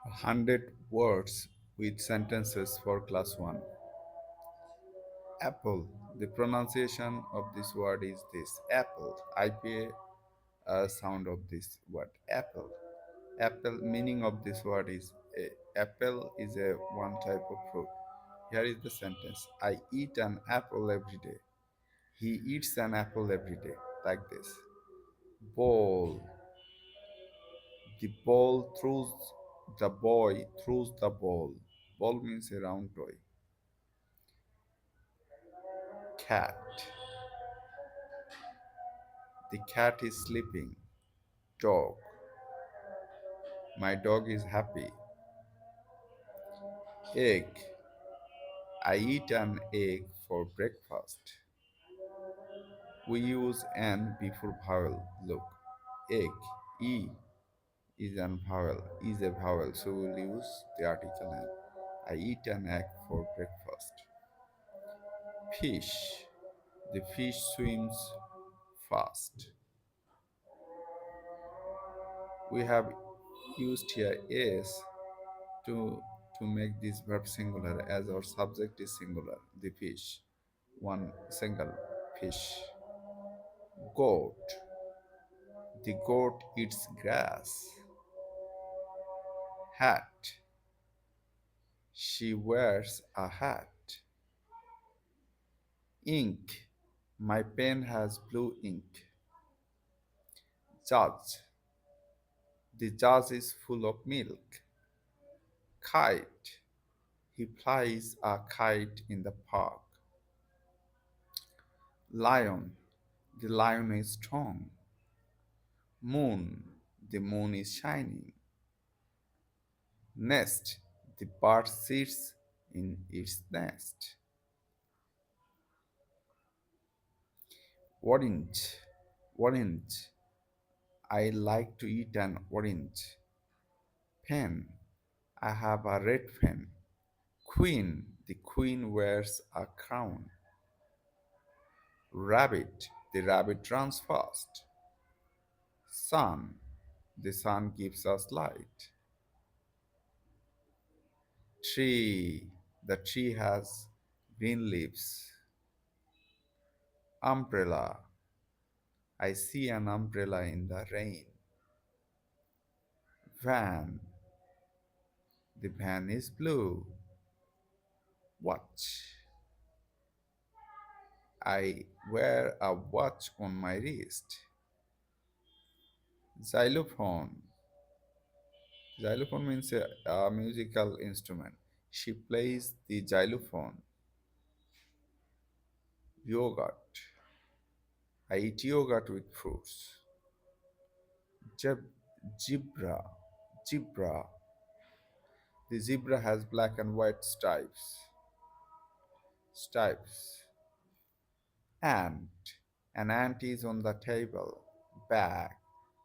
100 words with sentences for class 1. Apple. The pronunciation of this word is this. Apple. I pay a sound of this word. Apple. Apple meaning of this word is apple is a one type of fruit. Here is the sentence. I eat an apple every day. He eats an apple every day. Like this. Ball. The boy throws the ball. Ball means a round toy. Cat. The cat is sleeping. Dog. My dog is happy. Egg. I eat an egg for breakfast. We use an before vowel. Look. Egg. E is a vowel, so we'll use the article an. I eat an egg for breakfast. Fish. The fish swims fast. We have used here is to make this verb singular as our subject is singular, the fish, one single fish. Goat. The goat eats grass. Hat. She wears a hat. Ink. My pen has blue ink. Judge. The judge is full of milk. Kite. He flies a kite in the park. Lion. The lion is strong. Moon. The moon is shining. Nest. The bird sits in its nest. Orange. Orange. I like to eat an orange. Pen. I have a red pen. Queen. The queen wears a crown. Rabbit. The rabbit runs fast. Sun. The sun gives us light. Tree. The tree has green leaves. Umbrella. I see an umbrella in the rain. Van. The van is blue. Watch. I wear a watch on my wrist. Xylophone. Xylophone means a musical instrument. She plays the xylophone. Yogurt. I eat yogurt with fruits. Jeb- Zebra. Zebra. The zebra has black and white stripes. Stripes. Ant. An ant is on the table. Bag.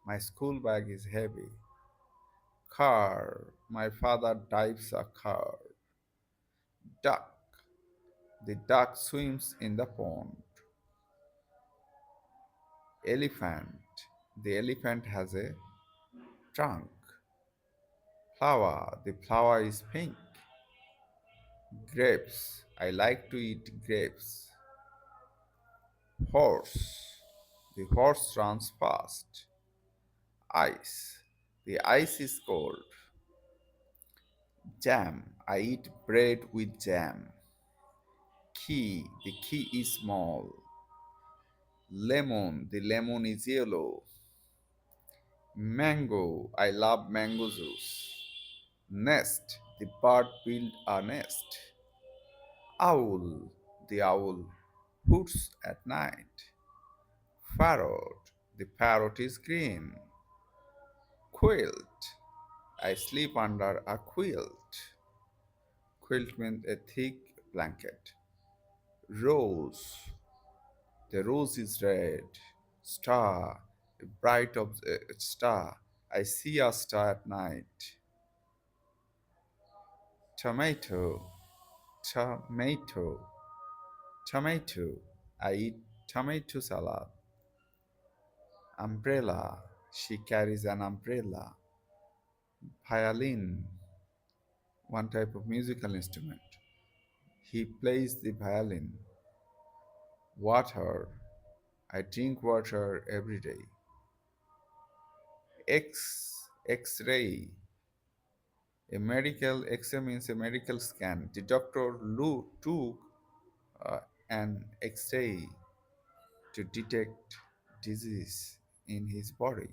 My school bag is heavy. Car. My father drives a car. Duck. The duck swims in the pond. Elephant. The elephant has a trunk. Flower. The flower is pink. Grapes. I like to eat grapes. Horse. The horse runs fast. Ice. The ice is cold. Jam. I eat bread with jam. Key. The key is small. Lemon. The lemon is yellow. Mango. I love mango juice. Nest. The bird built a nest. Owl. The owl hoots at night. Parrot. The parrot is green. Quilt. I sleep under a quilt. Quilt means a thick blanket. Rose. The rose is red. Star. A bright star. I see a star at night. Tomato. Tomato. Tomato. I eat tomato salad. Umbrella. She carries an umbrella. Violin. one type of musical instrument. He plays the violin. Water. I drink water every day. X-ray. A medical X-ray means a medical scan. The doctor took uh, an X-ray to detect disease in his body.